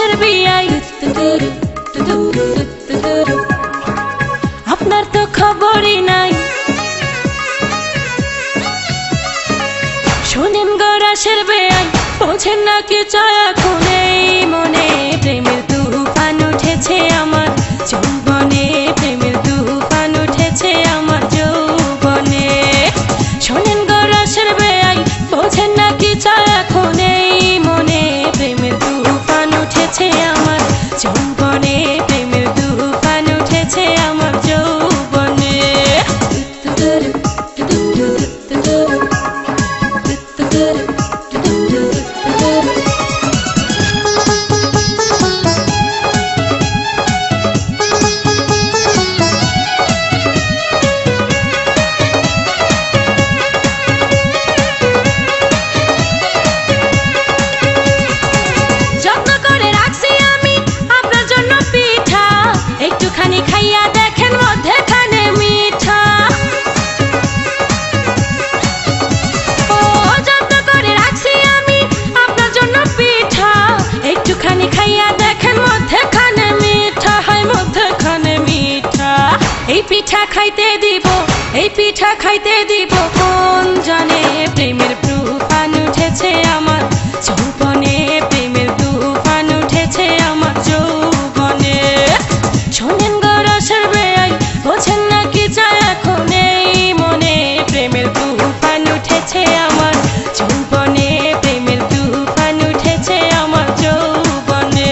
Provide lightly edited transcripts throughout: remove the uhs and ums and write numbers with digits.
রাশের বিয়াই আপনার তো খবরই নাই। শোনেন গো রাশের বিয়াই বোঝেন না কি চায় এখন এই মনে। প্রেমের তুফান উঠেছে আমার যৌবনে, প্রেমের তুফান উঠেছে আমার যৌবনে। শোনেন গো রাশের বিয়াই বোঝেন না কি চায় এখন এই মনে। প্রেমের তুফান উঠেছে আমার যৌবনে, প্রেমের তুফান উঠেছে আমার যৌবনে। একটুখানি খাইয়া দেখেন মধ্যেখানে মিঠা। ও যত্ন করে রাখছি আমি আপনার জন্য পিঠা। একটুখানি খাইয়া দেখেন মধ্যেখানে মিঠা, হয় মধ্যেখানে মিঠা। এই পিঠা খাইতে দিব, এই পিঠা খাইতে দিব কোন জানে। প্রেমের তুফান উঠেছে আমার যৌবনে, প্রেমের তুফান উঠেছে আমার যৌবনে। শোনেন গো রাশের বিয়াই বোঝেন না কি চায় এখন এই মনে। প্রেমের তুফান উঠেছে আমার যৌবনে, প্রেমের তুফান উঠেছে আমার যৌবনে।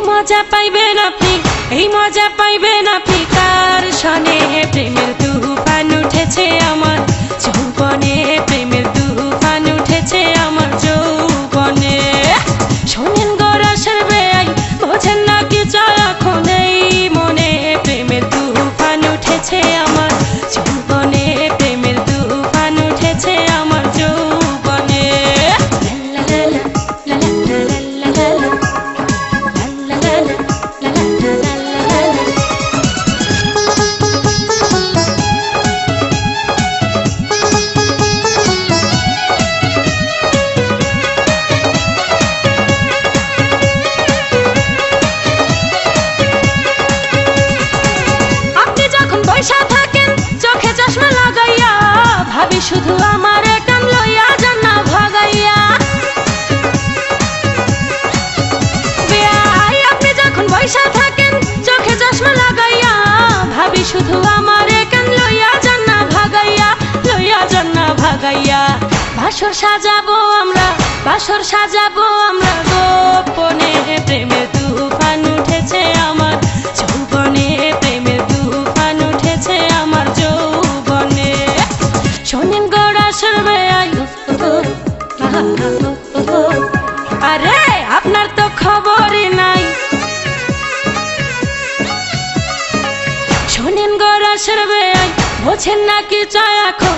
মজা পাইবেন আপনি, এই মজা পাইবেন আপনি কার সনে। প্রেমের তুফান উঠেছে আমার যৌবনে, প্রেমের তুফান উঠেছে আমার যৌবনে। শোনেন গো রাশের বিয়াই বোঝেন না কি চায় এখন এই মনে। প্রেমের তুফান উঠেছে আমার যৌবনে, প্রেমের তুফান উঠেছে আমার যৌবনে। ভাবি শুধু আমার কান লইয়া যান না ভাগাইয়া। বিয়াই আপনি যখন বইসা থাকেন চোখে চশমা লাগাইয়া। ভাবি শুধু আমার কান লইয়া যান না ভাগাইয়া, লইয়া যান না ভাগাইয়া। বাসর সাজাবো আমরা, বাসর সাজাবো আমরা গোপনে। প্রেমের তুফান উঠেছে আমার যৌবনে, প্রেমের তুফান উঠেছে আমার যৌবনে। শোনেন গো রাশের বিয়াই আরে আপনার তো খবরই নাই। শোনেন গো রাশের বিয়াই বোঝেন না কি চায় এখন